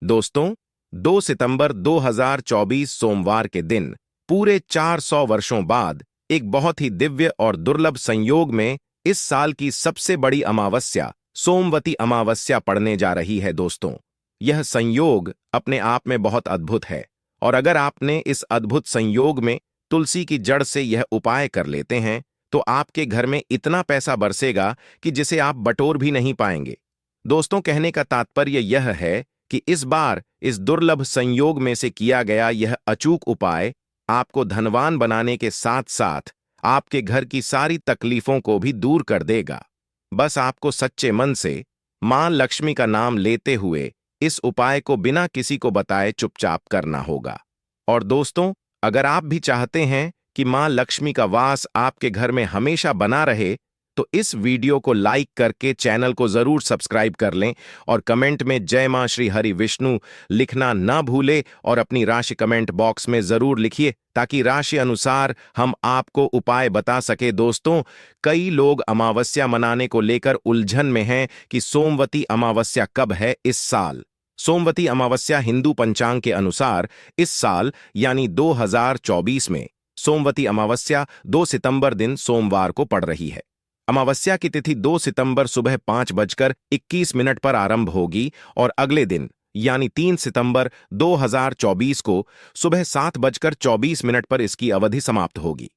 दोस्तों, 2 सितंबर 2024 सोमवार के दिन पूरे 400 वर्षों बाद एक बहुत ही दिव्य और दुर्लभ संयोग में इस साल की सबसे बड़ी अमावस्या सोमवती अमावस्या पड़ने जा रही है। दोस्तों, यह संयोग अपने आप में बहुत अद्भुत है और अगर आपने इस अद्भुत संयोग में तुलसी की जड़ से यह उपाय कर लेते हैं तो आपके घर में इतना पैसा बरसेगा कि जिसे आप बटोर भी नहीं पाएंगे। दोस्तों, कहने का तात्पर्य यह है कि इस बार इस दुर्लभ संयोग में से किया गया यह अचूक उपाय आपको धनवान बनाने के साथ साथ आपके घर की सारी तकलीफों को भी दूर कर देगा। बस आपको सच्चे मन से मां लक्ष्मी का नाम लेते हुए इस उपाय को बिना किसी को बताए चुपचाप करना होगा। और दोस्तों, अगर आप भी चाहते हैं कि मां लक्ष्मी का वास आपके घर में हमेशा बना रहे तो इस वीडियो को लाइक करके चैनल को जरूर सब्सक्राइब कर लें और कमेंट में जय मां श्री हरि विष्णु लिखना ना भूले और अपनी राशि कमेंट बॉक्स में जरूर लिखिए ताकि राशि अनुसार हम आपको उपाय बता सके। दोस्तों, कई लोग अमावस्या मनाने को लेकर उलझन में हैं कि सोमवती अमावस्या कब है इस साल। सोमवती अमावस्या हिंदू पंचांग के अनुसार इस साल यानी 2024 में सोमवती अमावस्या 2 सितंबर दिन सोमवार को पड़ रही है। अमावस्या की तिथि 2 सितंबर सुबह 5:21 पर आरंभ होगी और अगले दिन यानी 3 सितंबर 2024 को सुबह 7:24 पर इसकी अवधि समाप्त होगी।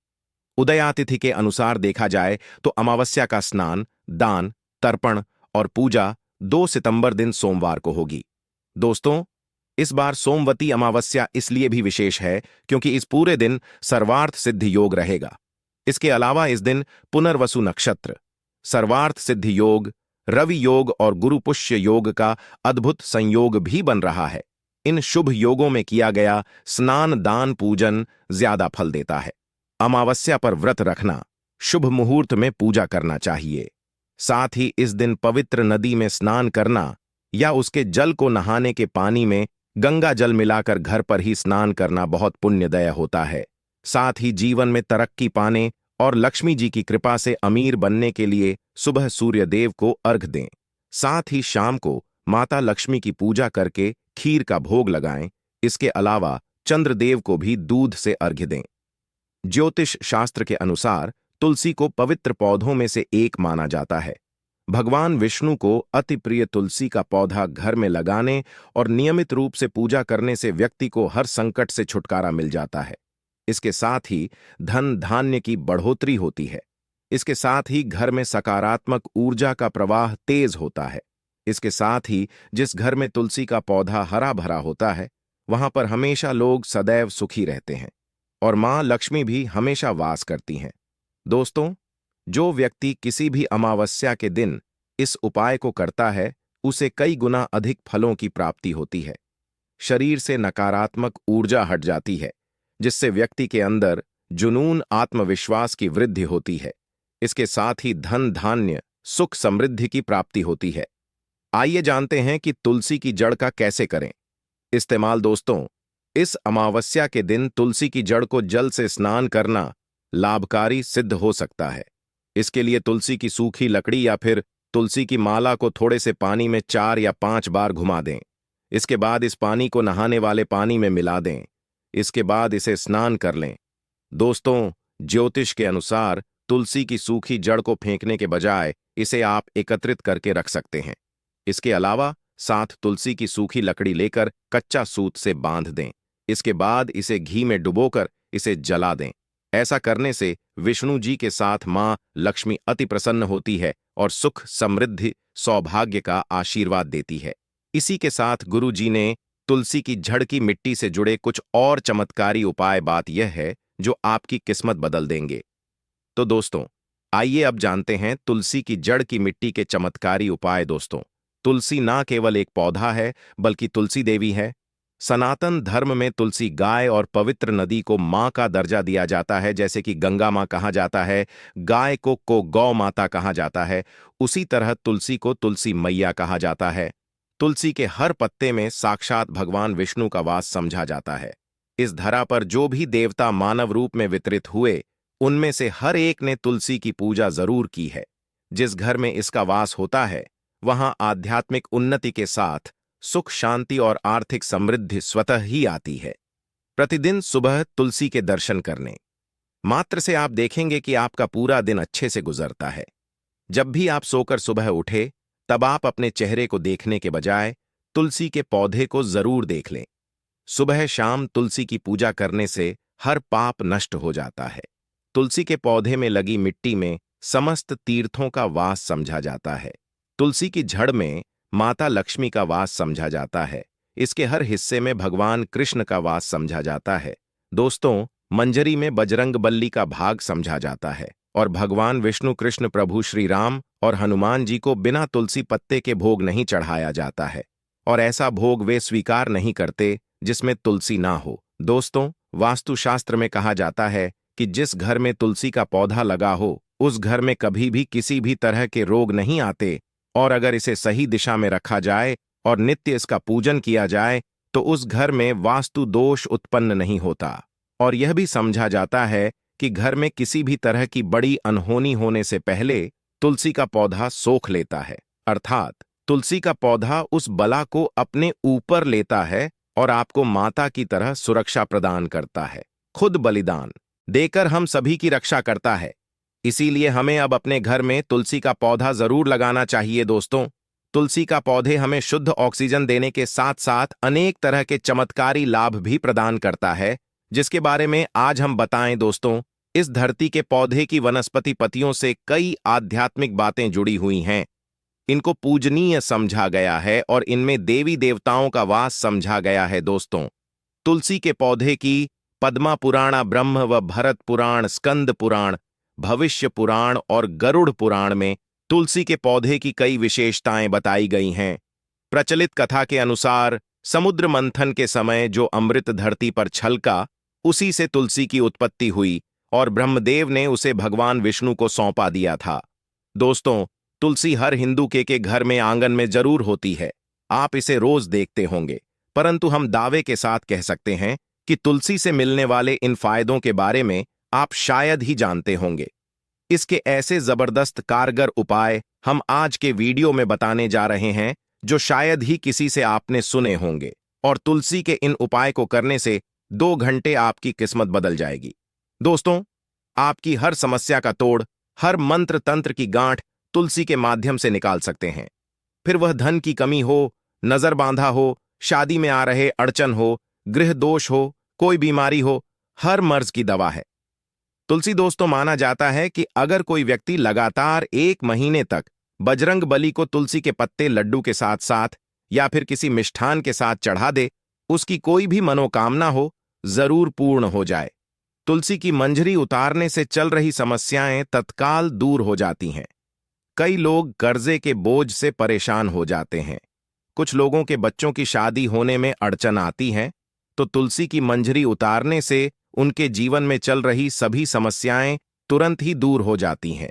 उदयातिथि के अनुसार देखा जाए तो अमावस्या का स्नान, दान, तर्पण और पूजा 2 सितंबर दिन सोमवार को होगी। दोस्तों, इस बार सोमवती अमावस्या इसलिए भी विशेष है क्योंकि इस पूरे दिन सर्वार्थ सिद्धि योग रहेगा। इसके अलावा इस दिन पुनर्वसु नक्षत्र, सर्वार्थ सिद्धि योग, रवि योग और गुरु पुष्य योग का अद्भुत संयोग भी बन रहा है। इन शुभ योगों में किया गया स्नान, दान, पूजन ज्यादा फल देता है। अमावस्या पर व्रत रखना, शुभ मुहूर्त में पूजा करना चाहिए। साथ ही इस दिन पवित्र नदी में स्नान करना या उसके जल को नहाने के पानी में गंगा जल मिलाकर घर पर ही स्नान करना बहुत पुण्यदय होता है। साथ ही जीवन में तरक्की पाने और लक्ष्मी जी की कृपा से अमीर बनने के लिए सुबह सूर्य देव को अर्घ दें। साथ ही शाम को माता लक्ष्मी की पूजा करके खीर का भोग लगाएं। इसके अलावा चंद्रदेव को भी दूध से अर्घ्य दें। ज्योतिष शास्त्र के अनुसार तुलसी को पवित्र पौधों में से एक माना जाता है। भगवान विष्णु को अति प्रिय तुलसी का पौधा घर में लगाने और नियमित रूप से पूजा करने से व्यक्ति को हर संकट से छुटकारा मिल जाता है। इसके साथ ही धन धान्य की बढ़ोतरी होती है। इसके साथ ही घर में सकारात्मक ऊर्जा का प्रवाह तेज होता है। इसके साथ ही जिस घर में तुलसी का पौधा हरा भरा होता है वहां पर हमेशा लोग सदैव सुखी रहते हैं और मां लक्ष्मी भी हमेशा वास करती हैं। दोस्तों, जो व्यक्ति किसी भी अमावस्या के दिन इस उपाय को करता है उसे कई गुना अधिक फलों की प्राप्ति होती है। शरीर से नकारात्मक ऊर्जा हट जाती है जिससे व्यक्ति के अंदर जुनून, आत्मविश्वास की वृद्धि होती है। इसके साथ ही धन धान्य, सुख समृद्धि की प्राप्ति होती है। आइए जानते हैं कि तुलसी की जड़ का कैसे करें इस्तेमाल। दोस्तों, इस अमावस्या के दिन तुलसी की जड़ को जल से स्नान करना लाभकारी सिद्ध हो सकता है। इसके लिए तुलसी की सूखी लकड़ी या फिर तुलसी की माला को थोड़े से पानी में 4 या 5 बार घुमा दें। इसके बाद इस पानी को नहाने वाले पानी में मिला दें। इसके बाद इसे स्नान कर लें। दोस्तों, ज्योतिष के अनुसार तुलसी की सूखी जड़ को फेंकने के बजाय इसे आप एकत्रित करके रख सकते हैं। इसके अलावा साथ तुलसी की सूखी लकड़ी लेकर कच्चा सूत से बांध दें। इसके बाद इसे घी में डुबोकर इसे जला दें। ऐसा करने से विष्णु जी के साथ मां लक्ष्मी अति प्रसन्न होती है और सुख, समृद्धि, सौभाग्य का आशीर्वाद देती है। इसी के साथ गुरु जी ने तुलसी की जड़ की मिट्टी से जुड़े कुछ और चमत्कारी उपाय बात यह है जो आपकी किस्मत बदल देंगे। तो दोस्तों, आइए अब जानते हैं तुलसी की जड़ की मिट्टी के चमत्कारी उपाय। दोस्तों, तुलसी ना केवल एक पौधा है बल्कि तुलसी देवी है। सनातन धर्म में तुलसी गाय और पवित्र नदी को मां का दर्जा दिया जाता है। जैसे कि गंगा मां कहा जाता है, गाय को गौ माता कहा जाता है, उसी तरह तुलसी को तुलसी मैया कहा जाता है। तुलसी के हर पत्ते में साक्षात भगवान विष्णु का वास समझा जाता है। इस धरा पर जो भी देवता मानव रूप में वितरित हुए उनमें से हर एक ने तुलसी की पूजा जरूर की है। जिस घर में इसका वास होता है वहां आध्यात्मिक उन्नति के साथ सुख, शांति और आर्थिक समृद्धि स्वतः ही आती है। प्रतिदिन सुबह तुलसी के दर्शन करने मात्र से आप देखेंगे कि आपका पूरा दिन अच्छे से गुजरता है। जब भी आप सोकर सुबह उठे, तब आप अपने चेहरे को देखने के बजाय तुलसी के पौधे को जरूर देख लें। सुबह शाम तुलसी की पूजा करने से हर पाप नष्ट हो जाता है। तुलसी के पौधे में लगी मिट्टी में समस्त तीर्थों का वास समझा जाता है। तुलसी की जड़ में माता लक्ष्मी का वास समझा जाता है। इसके हर हिस्से में भगवान कृष्ण का वास समझा जाता है। दोस्तों, मंजरी में बजरंगबली का भाग समझा जाता है और भगवान विष्णु, कृष्ण प्रभु श्री राम और हनुमान जी को बिना तुलसी पत्ते के भोग नहीं चढ़ाया जाता है, और ऐसा भोग वे स्वीकार नहीं करते जिसमें तुलसी ना हो। दोस्तों, वास्तुशास्त्र में कहा जाता है कि जिस घर में तुलसी का पौधा लगा हो, उस घर में कभी भी किसी भी तरह के रोग नहीं आते, और अगर इसे सही दिशा में रखा जाए और नित्य इसका पूजन किया जाए तो उस घर में वास्तु दोष उत्पन्न नहीं होता। और यह भी समझा जाता है कि घर में किसी भी तरह की बड़ी अनहोनी होने से पहले तुलसी का पौधा सोख लेता है, अर्थात तुलसी का पौधा उस बला को अपने ऊपर लेता है और आपको माता की तरह सुरक्षा प्रदान करता है। खुद बलिदान देकर हम सभी की रक्षा करता है। इसीलिए हमें अब अपने घर में तुलसी का पौधा जरूर लगाना चाहिए। दोस्तों, तुलसी का पौधे हमें शुद्ध ऑक्सीजन देने के साथ साथ अनेक तरह के चमत्कारी लाभ भी प्रदान करता है, जिसके बारे में आज हम बताएं। दोस्तों, इस धरती के पौधे की वनस्पति पत्तियों से कई आध्यात्मिक बातें जुड़ी हुई हैं। इनको पूजनीय समझा गया है और इनमें देवी देवताओं का वास समझा गया है। दोस्तों, तुलसी के पौधे की पद्मा पुराण, ब्रह्म व भरत पुराण, स्कंद पुराण, भविष्य पुराण और गरुड़ पुराण में तुलसी के पौधे की कई विशेषताएं बताई गई हैं। प्रचलित कथा के अनुसार समुद्र मंथन के समय जो अमृत धरती पर छलका, उसी से तुलसी की उत्पत्ति हुई और ब्रह्मदेव ने उसे भगवान विष्णु को सौंपा दिया था। दोस्तों, तुलसी हर हिंदू के घर में आंगन में जरूर होती है। आप इसे रोज देखते होंगे, परंतु हम दावे के साथ कह सकते हैं कि तुलसी से मिलने वाले इन फायदों के बारे में आप शायद ही जानते होंगे। इसके ऐसे जबरदस्त कारगर उपाय हम आज के वीडियो में बताने जा रहे हैं जो शायद ही किसी से आपने सुने होंगे, और तुलसी के इन उपाय को करने से 2 घंटे आपकी किस्मत बदल जाएगी। दोस्तों, आपकी हर समस्या का तोड़, हर मंत्र तंत्र की गांठ तुलसी के माध्यम से निकाल सकते हैं। फिर वह धन की कमी हो, नजर बांधा हो, शादी में आ रहे अड़चन हो, गृह दोष हो, कोई बीमारी हो, हर मर्ज की दवा है तुलसी। दोस्तों, माना जाता है कि अगर कोई व्यक्ति लगातार 1 महीने तक बजरंग बली को तुलसी के पत्ते लड्डू के साथ साथ या फिर किसी मिष्ठान के साथ चढ़ा दे, उसकी कोई भी मनोकामना हो जरूर पूर्ण हो जाए। तुलसी की मंजरी उतारने से चल रही समस्याएं तत्काल दूर हो जाती हैं। कई लोग कर्जे के बोझ से परेशान हो जाते हैं। कुछ लोगों के बच्चों की शादी होने में अड़चन आती है, तो तुलसी की मंजरी उतारने से उनके जीवन में चल रही सभी समस्याएं तुरंत ही दूर हो जाती हैं।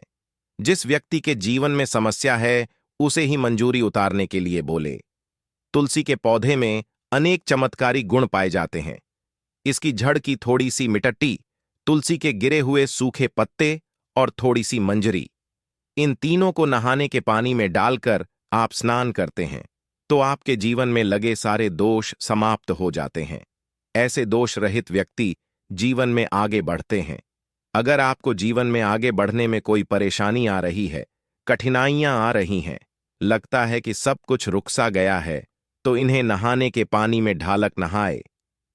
जिस व्यक्ति के जीवन में समस्या है, उसे ही मंजूरी उतारने के लिए बोले। तुलसी के पौधे में अनेक चमत्कारी गुण पाए जाते हैं। इसकी जड़ की थोड़ी सी मिट्टी, तुलसी के गिरे हुए सूखे पत्ते और थोड़ी सी मंजरी, इन तीनों को नहाने के पानी में डालकर आप स्नान करते हैं तो आपके जीवन में लगे सारे दोष समाप्त हो जाते हैं। ऐसे दोष रहित व्यक्ति जीवन में आगे बढ़ते हैं। अगर आपको जीवन में आगे बढ़ने में कोई परेशानी आ रही है, कठिनाइयां आ रही हैं, लगता है कि सब कुछ रुक सा गया है, तो इन्हें नहाने के पानी में ढालक नहाए।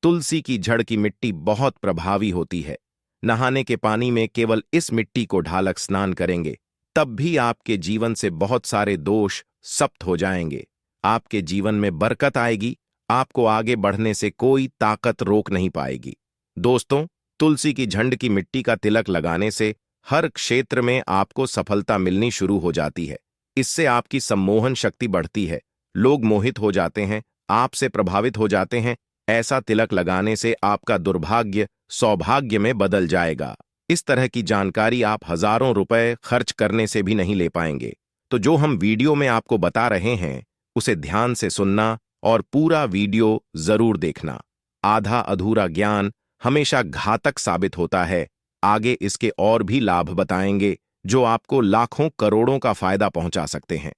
तुलसी की जड़ की मिट्टी बहुत प्रभावी होती है। नहाने के पानी में केवल इस मिट्टी को ढालक स्नान करेंगे, तब भी आपके जीवन से बहुत सारे दोष समाप्त हो जाएंगे। आपके जीवन में बरकत आएगी। आपको आगे बढ़ने से कोई ताकत रोक नहीं पाएगी। दोस्तों, तुलसी की झंड की मिट्टी का तिलक लगाने से हर क्षेत्र में आपको सफलता मिलनी शुरू हो जाती है। इससे आपकी सम्मोहन शक्ति बढ़ती है। लोग मोहित हो जाते हैं, आपसे प्रभावित हो जाते हैं। ऐसा तिलक लगाने से आपका दुर्भाग्य सौभाग्य में बदल जाएगा। इस तरह की जानकारी आप हजारों रुपए खर्च करने से भी नहीं ले पाएंगे। तो जो हम वीडियो में आपको बता रहे हैं, उसे ध्यान से सुनना और पूरा वीडियो जरूर देखना। आधा अधूरा ज्ञान हमेशा घातक साबित होता है। आगे इसके और भी लाभ बताएंगे जो आपको लाखों करोड़ों का फायदा पहुंचा सकते हैं।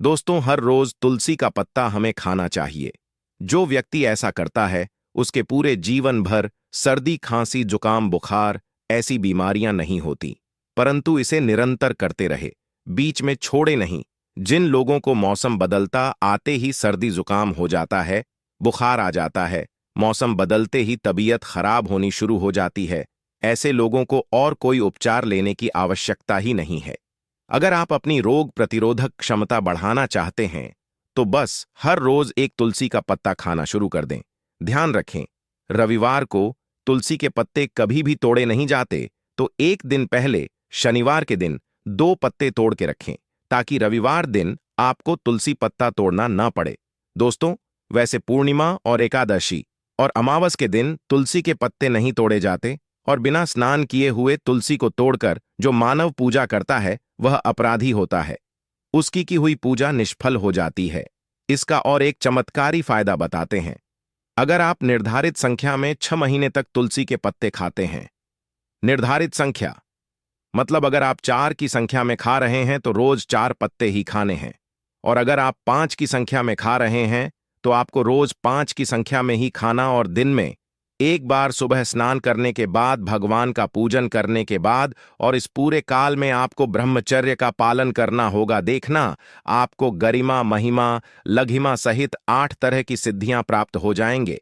दोस्तों, हर रोज तुलसी का पत्ता हमें खाना चाहिए। जो व्यक्ति ऐसा करता है उसके पूरे जीवन भर सर्दी, खांसी, जुकाम, बुखार ऐसी बीमारियां नहीं होती। परंतु इसे निरंतर करते रहे, बीच में छोड़े नहीं। जिन लोगों को मौसम बदलता आते ही सर्दी जुकाम हो जाता है, बुखार आ जाता है, मौसम बदलते ही तबीयत खराब होनी शुरू हो जाती है, ऐसे लोगों को और कोई उपचार लेने की आवश्यकता ही नहीं है। अगर आप अपनी रोग प्रतिरोधक क्षमता बढ़ाना चाहते हैं तो बस हर रोज एक तुलसी का पत्ता खाना शुरू कर दें। ध्यान रखें, रविवार को तुलसी के पत्ते कभी भी तोड़े नहीं जाते, तो एक दिन पहले शनिवार के दिन 2 पत्ते तोड़ के रखें ताकि रविवार दिन आपको तुलसी पत्ता तोड़ना ना पड़े। दोस्तों, वैसे पूर्णिमा और एकादशी और अमावस के दिन तुलसी के पत्ते नहीं तोड़े जाते, और बिना स्नान किए हुए तुलसी को तोड़कर जो मानव पूजा करता है वह अपराधी होता है। उसकी की हुई पूजा निष्फल हो जाती है। इसका और एक चमत्कारी फायदा बताते हैं। अगर आप निर्धारित संख्या में 6 महीने तक तुलसी के पत्ते खाते हैं, निर्धारित संख्या मतलब अगर आप 4 की संख्या में खा रहे हैं तो रोज 4 पत्ते ही खाने हैं, और अगर आप 5 की संख्या में खा रहे हैं तो आपको रोज 5 की संख्या में ही खाना, और दिन में एक बार सुबह स्नान करने के बाद, भगवान का पूजन करने के बाद, और इस पूरे काल में आपको ब्रह्मचर्य का पालन करना होगा। देखना, आपको गरिमा, महिमा, लघिमा सहित 8 तरह की सिद्धियां प्राप्त हो जाएंगे।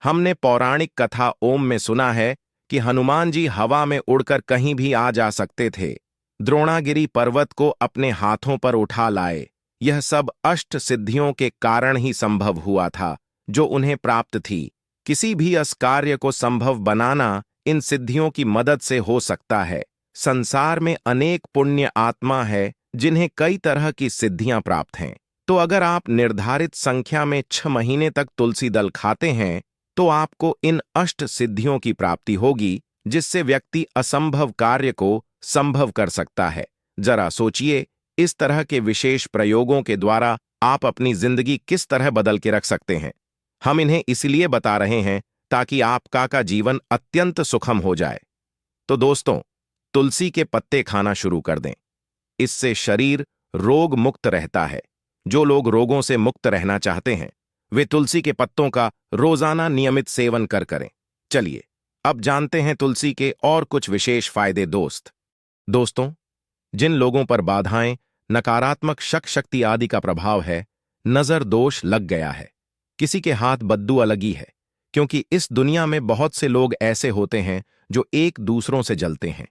हमने पौराणिक कथा ओम में सुना है कि हनुमान जी हवा में उड़कर कहीं भी आ जा सकते थे, द्रोणागिरी पर्वत को अपने हाथों पर उठा लाए। यह सब अष्ट सिद्धियों के कारण ही संभव हुआ था जो उन्हें प्राप्त थी। किसी भी कार्य को संभव बनाना इन सिद्धियों की मदद से हो सकता है। संसार में अनेक पुण्य आत्मा है जिन्हें कई तरह की सिद्धियां प्राप्त हैं। तो अगर आप निर्धारित संख्या में 6 महीने तक तुलसी दल खाते हैं तो आपको इन अष्ट सिद्धियों की प्राप्ति होगी, जिससे व्यक्ति असंभव कार्य को संभव कर सकता है। जरा सोचिए, इस तरह के विशेष प्रयोगों के द्वारा आप अपनी जिंदगी किस तरह बदल के रख सकते हैं। हम इन्हें इसलिए बता रहे हैं ताकि आपका का जीवन अत्यंत सुखम हो जाए। तो दोस्तों, तुलसी के पत्ते खाना शुरू कर दें। इससे शरीर रोग मुक्त रहता है। जो लोग रोगों से मुक्त रहना चाहते हैं वे तुलसी के पत्तों का रोजाना नियमित सेवन करें। चलिए अब जानते हैं तुलसी के और कुछ विशेष फायदे। दोस्तों, जिन लोगों पर बाधाएं, नकारात्मक शक्ति आदि का प्रभाव है, नजर दोष लग गया है, किसी के हाथ बद्दुआ लगी है, क्योंकि इस दुनिया में बहुत से लोग ऐसे होते हैं जो एक दूसरों से जलते हैं।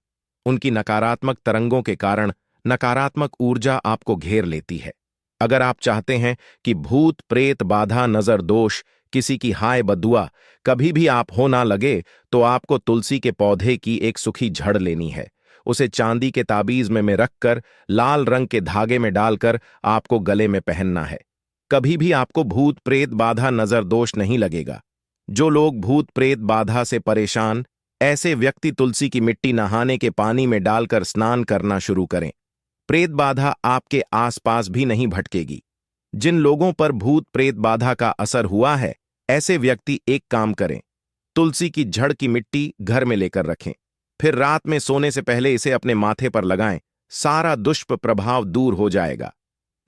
उनकी नकारात्मक तरंगों के कारण नकारात्मक ऊर्जा आपको घेर लेती है। अगर आप चाहते हैं कि भूत, प्रेत, बाधा, नजर दोष, किसी की हाय बद्दुआ कभी भी आप हो ना लगे, तो आपको तुलसी के पौधे की एक सूखी जड़ लेनी है। उसे चांदी के ताबीज में रखकर लाल रंग के धागे में डालकर आपको गले में पहनना है। कभी भी आपको भूत, प्रेत, बाधा, नजर दोष नहीं लगेगा। जो लोग भूत, प्रेत, बाधा से परेशान, ऐसे व्यक्ति तुलसी की मिट्टी नहाने के पानी में डालकर स्नान करना शुरू करें। प्रेत बाधा आपके आसपास भी नहीं भटकेगी। जिन लोगों पर भूत, प्रेत, बाधा का असर हुआ है, ऐसे व्यक्ति एक काम करें, तुलसी की जड़ की मिट्टी घर में लेकर रखें, फिर रात में सोने से पहले इसे अपने माथे पर लगाएं। सारा दुष्ट प्रभाव दूर हो जाएगा।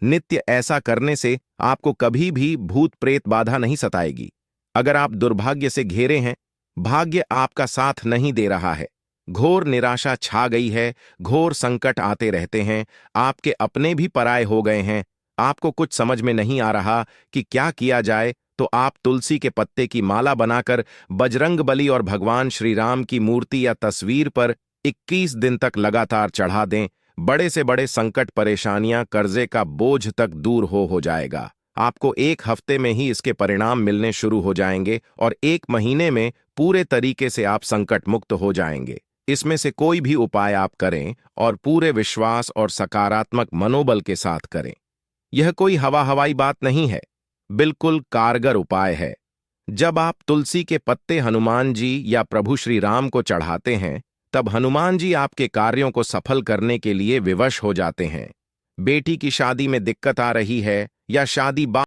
नित्य ऐसा करने से आपको कभी भी भूत, प्रेत, बाधा नहीं सताएगी। अगर आप दुर्भाग्य से घिरे हैं, भाग्य आपका साथ नहीं दे रहा है, घोर निराशा छा गई है, घोर संकट आते रहते हैं, आपके अपने भी पराये हो गए हैं, आपको कुछ समझ में नहीं आ रहा कि क्या किया जाए, तो आप तुलसी के पत्ते की माला बनाकर बजरंगबली और भगवान श्री राम की मूर्ति या तस्वीर पर 21 दिन तक लगातार चढ़ा दें। बड़े से बड़े संकट, परेशानियां, कर्जे का बोझ तक दूर हो जाएगा। आपको 1 हफ्ते में ही इसके परिणाम मिलने शुरू हो जाएंगे और 1 महीने में पूरे तरीके से आप संकट मुक्त हो जाएंगे। इसमें से कोई भी उपाय आप करें और पूरे विश्वास और सकारात्मक मनोबल के साथ करें। यह कोई हवाई बात नहीं है, बिल्कुल कारगर उपाय है। जब आप तुलसी के पत्ते हनुमान जी या प्रभु श्री राम को चढ़ाते हैं, तब हनुमान जी आपके कार्यों को सफल करने के लिए विवश हो जाते हैं। बेटी की शादी में दिक्कत आ रही है या शादी